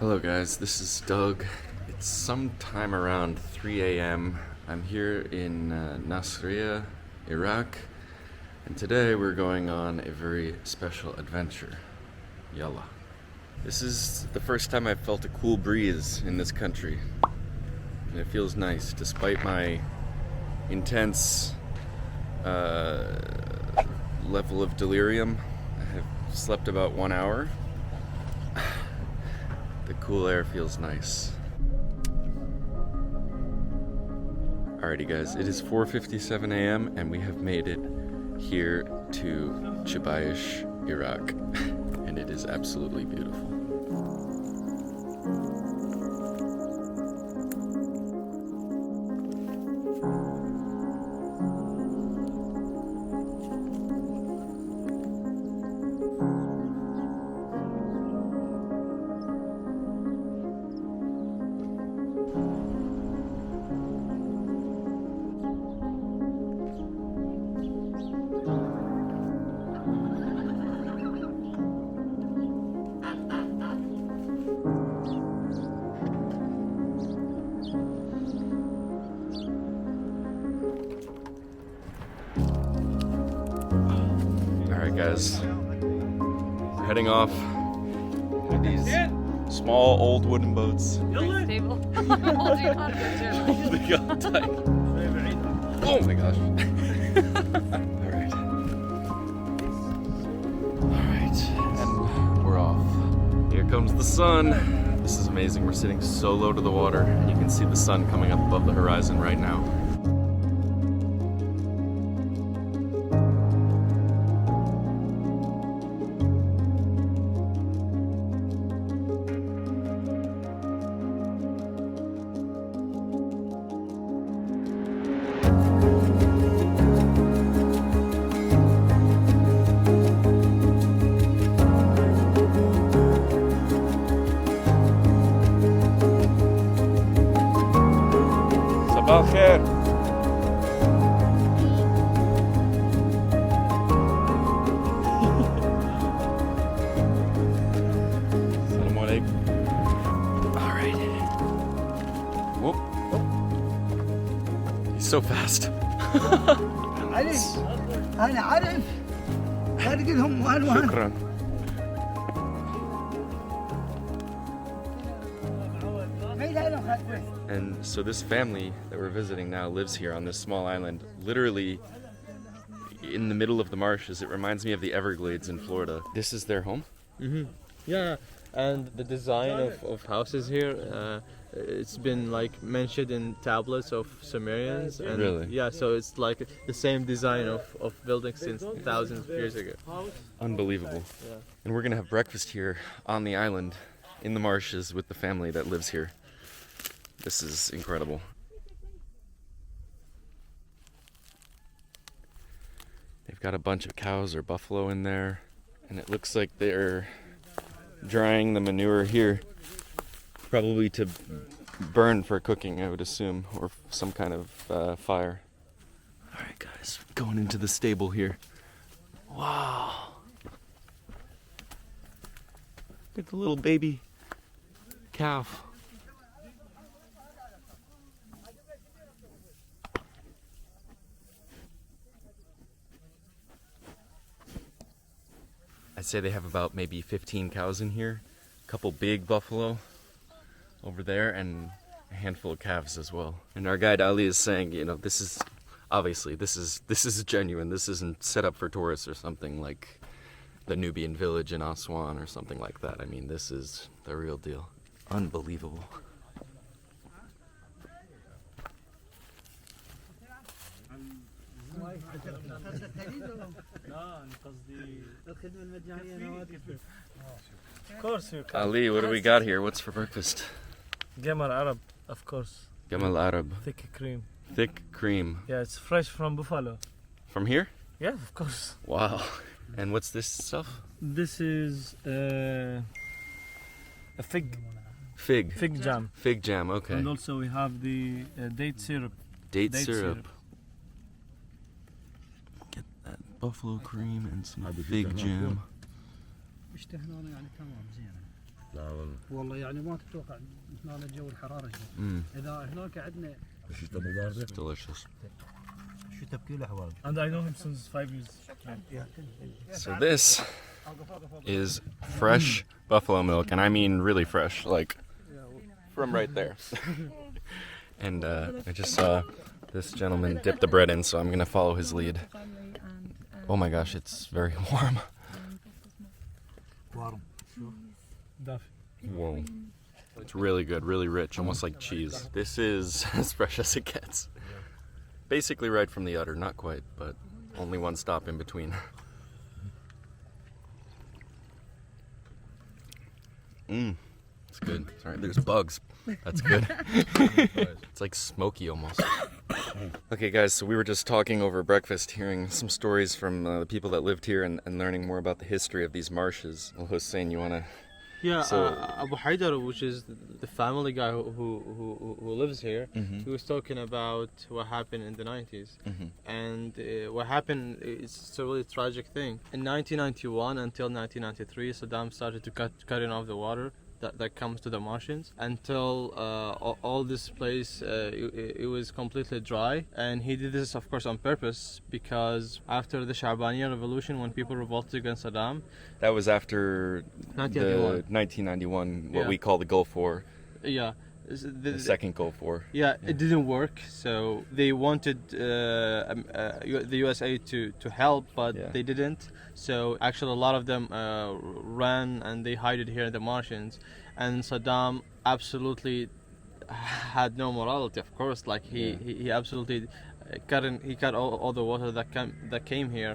Hello guys, this is Doug. It's sometime around 3 a.m. I'm here in Nasiriyah, Iraq, and today we're going on a very special adventure. Yalla. This is the first time I've felt a cool breeze in this country, and it feels nice despite my intense level of delirium. I have slept about 1 hour. The cool air feels nice. Alrighty guys, it is 4:57 a.m. and we have made it here to Chibayish, Iraq, and it is absolutely beautiful. Guys, we're heading off with these small old wooden boats. Stable. They got tight. Oh my gosh. Alright. Alright, and we're off. Here comes the sun. This is amazing. We're sitting so low to the water, and you can see the sun coming up above the horizon right now. الخير. السلام عليكم. All right. Whoop. He's so fast. علي أنا عارف. هذه لهم وين. شكرا. And so this family that we're visiting now lives here on this small island, literally in the middle of the marshes. It reminds me of the Everglades in Florida. This is their home? Mm-hmm. Yeah, and the design of houses here, it's been like mentioned in tablets of Sumerians. And really? Yeah, so it's like the same design of buildings since thousands of years ago. Unbelievable. Yeah. And we're gonna have breakfast here on the island in the marshes with the family that lives here. This is incredible. They've got a bunch of cows or buffalo in there, and it looks like they're drying the manure here, probably to burn for cooking, I would assume, or some kind of fire. All right, guys, going into the stable here. Wow. Look at the little baby calf. I'd say they have about maybe 15 cows in here, a couple big buffalo over there, and a handful of calves as well. And our guide Ali is saying, you know, this is obviously this is genuine. This isn't set up for tourists or something like the Nubian village in Aswan or something like that. I mean, this is the real deal. Unbelievable. Of course you can. Ali, what do we got here? What's for breakfast? Gamal Arab, of course. Gamal Arab. Thick cream. Thick cream. Yeah, it's fresh from buffalo. From here? Yeah, of course. Wow. And what's this stuff? This is a fig jam. Fig jam, okay. And also we have the date syrup. Date syrup. Get that buffalo cream and some fig jam. لا والله والله يعني ما تتوقع هنا الجو الحراره شنو. اذا هناك عندنا الشتاء مو بارده. Delicious. شو تبكي الاحوال. And I know him since 5 years. So this is fresh buffalo milk, and I mean really fresh, like from right there. And I just saw this gentleman dip the bread in, so I'm gonna follow his lead. Oh my gosh, it's very warm. Whoa. It's really good, really rich, almost like cheese. This is as fresh as it gets. Basically right from the udder, not quite, but only one stop in between. It's good. Sorry, there's bugs. That's good. It's like smoky almost. Okay guys, so we were just talking over breakfast, hearing some stories from the people that lived here and learning more about the history of these marshes. Well, Hussein, you wanna... Yeah, So- Abu Haider, which is the family guy who lives here, he was talking about what happened in the 90s. And what happened is a really tragic thing. In 1991 until 1993, Saddam started to cutting off the water that comes to the Martians until all this place it was completely dry, and he did this of course on purpose because after the Sha'baniyya revolution, when people revolted against Saddam, That was after 1991. the 1991, what Yeah. we call the Gulf War, yeah, the second Gulf War. yeah, it didn't work. So they wanted the USA to help, but Yeah. they didn't. So actually, a lot of them ran and they hid here in the Martians. And Saddam absolutely had no morality. Of course, like he absolutely cut all the water that came here,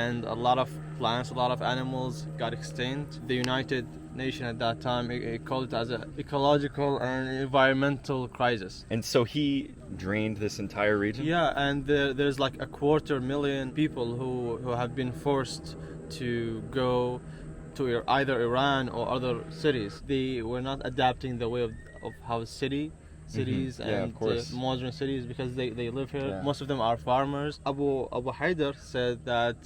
and a lot of plants, a lot of animals got extinct. The United Nations at that time it called it as an ecological and environmental crisis. And so he drained this entire region? Yeah, and there's like 250,000 people who have been forced to go to either Iran or other cities. They were not adapting the way of how cities Yeah, and of course. modern cities, because they live here. Yeah. Most of them are farmers. Abu Haider said that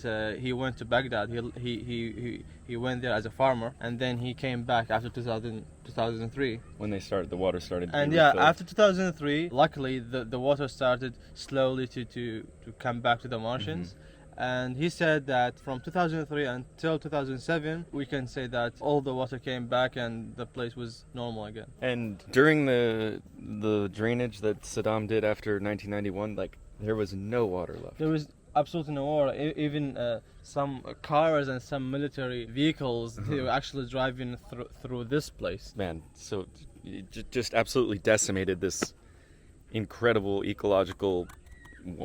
he went to Baghdad. He went there as a farmer, and then he came back after 2003. When the water started to And be yeah, refilled. after 2003, luckily the water started slowly to come back to the Martians. And he said that from 2003 until 2007, we can say that all the water came back and the place was normal again. And during the drainage that Saddam did after 1991, like there was no water left. There was absolutely no water. Even some cars and some military vehicles, they were actually driving through this place. Man, so it just absolutely decimated this incredible ecological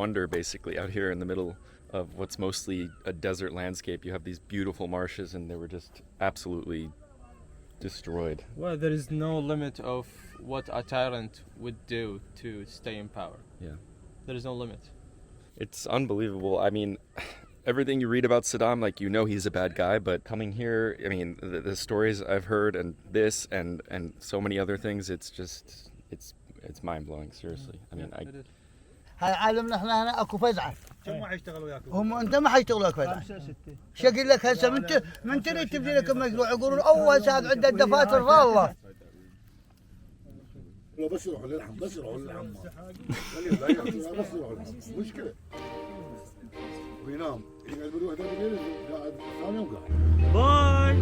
wonder basically out here in the middle of what's mostly a desert landscape. You have these beautiful marshes and they were just absolutely destroyed. Well, there is no limit of what a tyrant would do to stay in power. Yeah. There is no limit. It's unbelievable. I mean, everything you read about Saddam, like, you know he's a bad guy, but coming here, I mean, the stories I've heard and this and so many other things, it's just, it's mind-blowing, seriously. I mean, It is. هاي عالمنا احنا هنا اكو فزعه. ما حيشتغلوا وياكم. هم انت ما حيشتغلوا وياك فزعه. شو اقول لك هسه من تريد تبني لك مشروع يقولون اول هسه عنده الدفاتر ضاله. لا بس يروحوا للحم بس يروحوا للحمام بس يروحوا للحمام مشكله وينام يقعد بالوحده بالليل قاعد ثاني يوم قاعد Bye.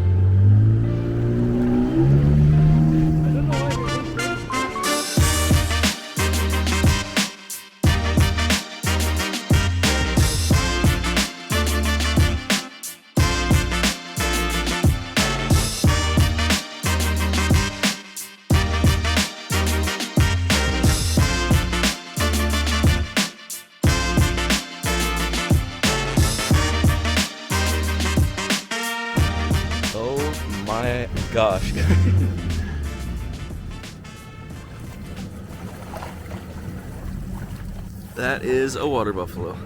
oh my gosh. That is a water buffalo.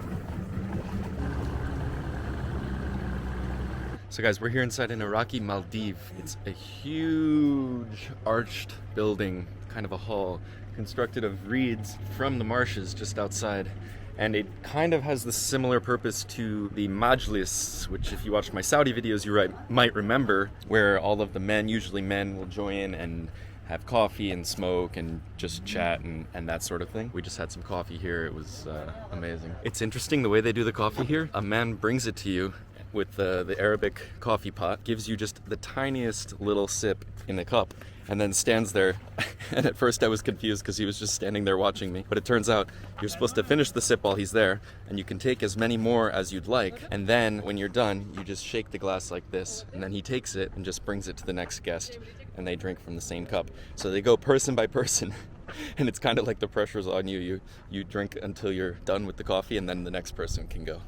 So guys, we're here inside an Iraqi Maldive. It's a huge arched building, kind of a hall, constructed of reeds from the marshes just outside. And it kind of has the similar purpose to the majlis, which if you watched my Saudi videos, you might remember, where all of the men, usually men, will join and have coffee and smoke and just chat and that sort of thing. We just had some coffee here. It was amazing. It's interesting the way they do the coffee here. A man brings it to you with the Arabic coffee pot, gives you just the tiniest little sip in the cup, and then stands there. And at first I was confused because he was just standing there watching me. But it turns out you're supposed to finish the sip while he's there, and you can take as many more as you'd like. And then when you're done, you just shake the glass like this, and then he takes it and just brings it to the next guest, and they drink from the same cup. So they go person by person. And it's kind of like the pressure's on you. You drink until you're done with the coffee, and then the next person can go.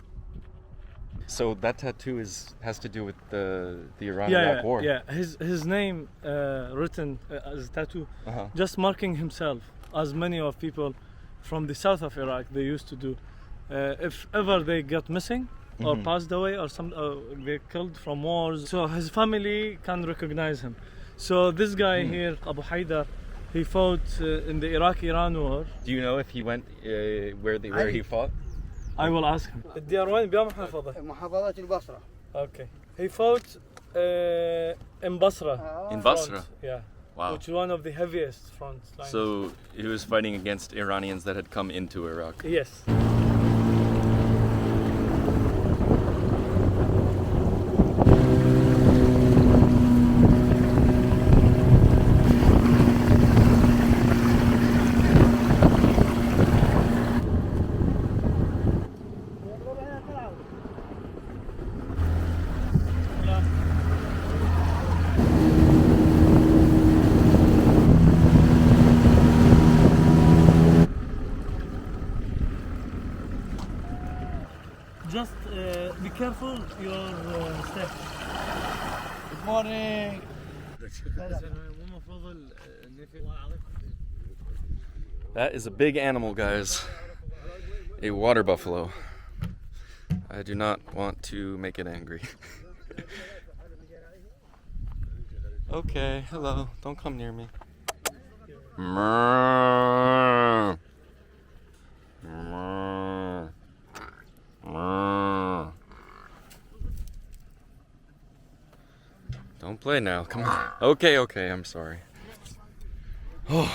So that tattoo has to do with the Iran-Iraq war. Yeah. His name written as a tattoo, just marking himself, as many of people from the south of Iraq they used to do. If ever they got missing or passed away or they killed from wars, so his family can recognize him. So this guy here, Abu Haider, he fought in the Iraq-Iran war. Do you know if he went where he fought? I will ask him. الديار وين بمحافظة؟ محافظة البصرة. Okay. He fought in Basra. In Basra? Yeah. Wow. Which is one of the heaviest front lines. So he was fighting against Iranians that had come into Iraq. Yes. Just be careful your step. Good morning. That is a big animal, guys. A water buffalo. I do not want to make it angry. Okay, hello. Don't come near me. Don't play now, come on. Okay, I'm sorry. Oh,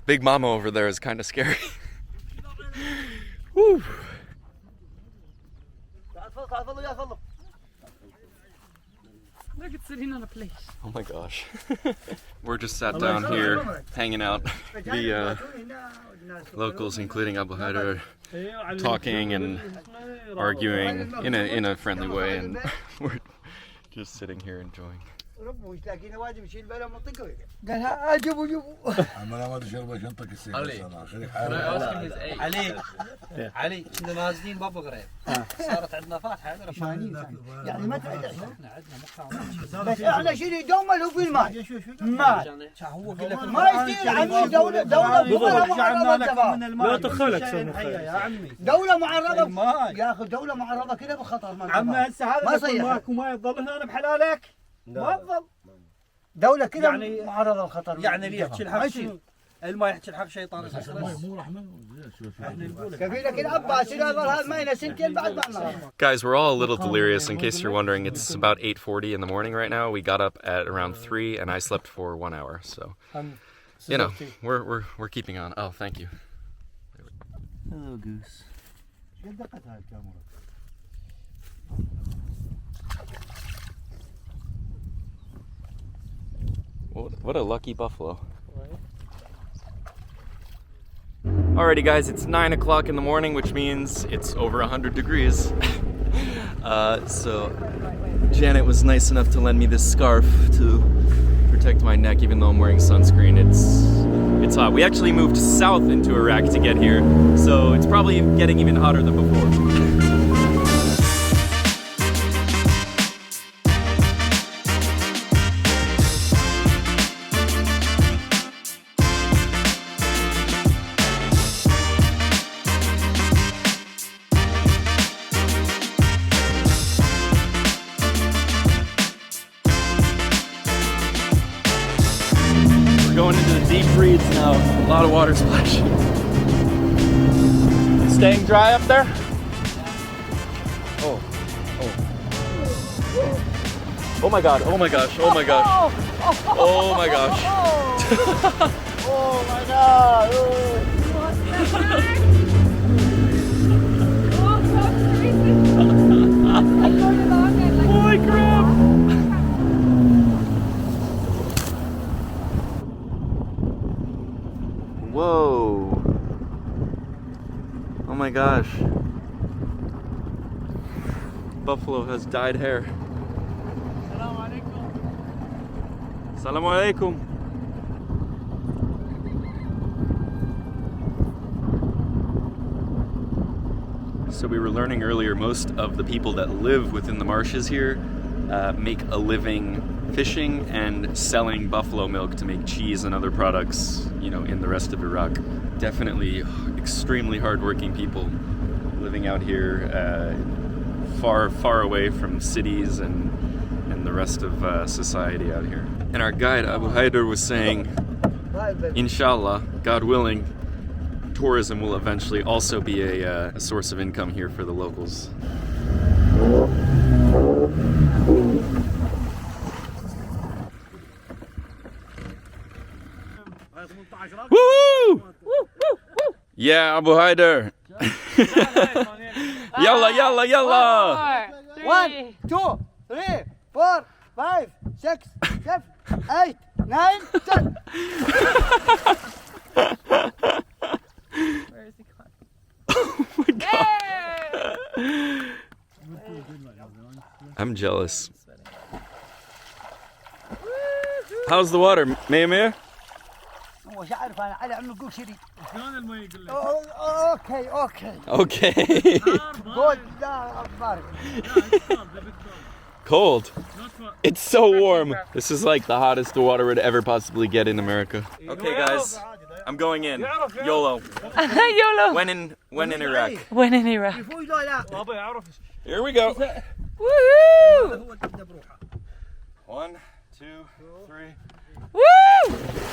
Big Mama over there is kind of scary. Woo. Oh my gosh. We're just sat down here, hanging out. The locals, including Abu Haider, talking and arguing in a friendly way, and we're just sitting here enjoying. قالها جيبوا انا ما تشرب شنطك السيارة. علي كنا نازلين بابا قريب صارت عندنا فاتحه يعني ما تعرف بس احنا شيء دوما له في الماء مال هو قال لك ما يصير عمي دوله معرضه لا تخلك يا عمي دوله معرضه يا اخي دوله معرضه كذا بالخطر عمي هسه هذا ماكو ما يظل هنا بحلالك ما تظل دوله كذا يعني معرضه للخطر يعني اللي يحكي الحق شيء الماء يحكي الحق شيطان كفيلك العباس الى هذا ما ينا سنتين بعد ما. Guys, we're all a little delirious. In case you're wondering, it's about 8:40 in the morning right now. We got up at around 3 and I slept for 1 hour. So, you know, we're keeping on. Oh, thank you. Hello, goose. What a lucky buffalo. Alrighty guys, it's 9 o'clock in the morning, which means it's over 100 degrees. So Janet was nice enough to lend me this scarf to protect my neck, even though I'm wearing sunscreen. It's hot. We actually moved south into Iraq to get here, so it's probably getting even hotter than before. Going into the deep reeds now. A lot of water splashing. staying dry up there? Oh. Oh my god, oh my gosh, oh my gosh. Oh my gosh. Oh my god. Holy crap! Whoa. Oh my gosh. Buffalo has dyed hair. Assalamu alaikum. So we were learning earlier, most of the people that live within the marshes here make a living fishing and selling buffalo milk to make cheese and other products, you know, in the rest of Iraq. Definitely extremely hardworking people living out here, far away from cities and the rest of society out here. And our guide Abu Haider was saying, inshallah, God willing, tourism will eventually also be a source of income here for the locals. Woo! Yeah, Abu Haider. Yalla, yalla, yalla. 1, 2, 3, 4, 5, 6, 7, 8, 9, 10. Where is he gone? Oh my god. I'm jealous. How's the water, Maya? مش عارف انا على عم نقول شري. شلون المي يقول لك؟ اوكي اوكي. Okay. قول لا بارد. Cold. It's so warm. This is like the hottest the water would ever possibly get in America. Okay, guys, I'm going in. YOLO. YOLO. When in Iraq. When in Iraq. Here we go. Woohoo! 1, 2, 3. Woo!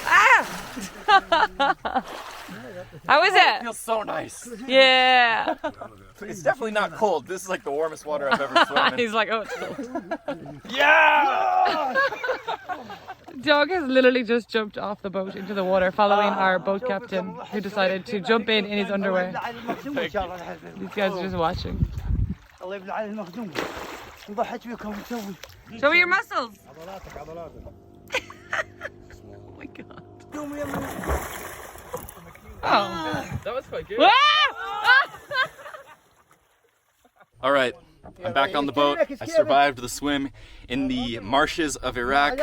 Ah! How is It it? feels so nice. Yeah. It's definitely not cold. This is like the warmest water I've ever swum in. He's like, oh, it's cold. Yeah! Dog has literally just jumped off the boat into the water, following our boat captain, who decided to jump in his underwear. These guys are just watching. Show me your muscles. Oh my god. Oh. That was quite good. Ah! All right, I'm back on the boat. I survived the swim in the marshes of Iraq,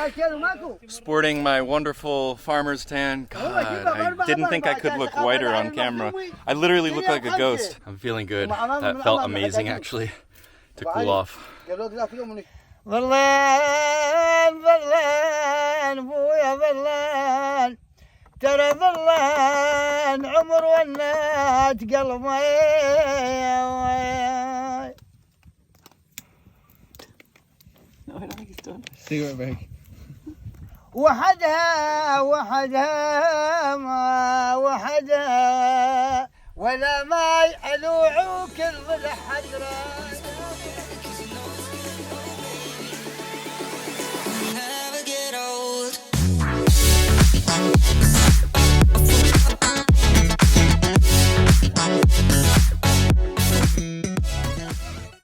sporting my wonderful farmer's tan. God, I didn't think I could look whiter on camera. I literally look like a ghost. I'm feeling good. That felt amazing, actually, to cool off. ظلان ظلان ابويا ظلان ترى ظلان عمر ونات قلبي وحدها وحدها ما وحدها ولا ما يلوعوك الضلع حدرا never get old.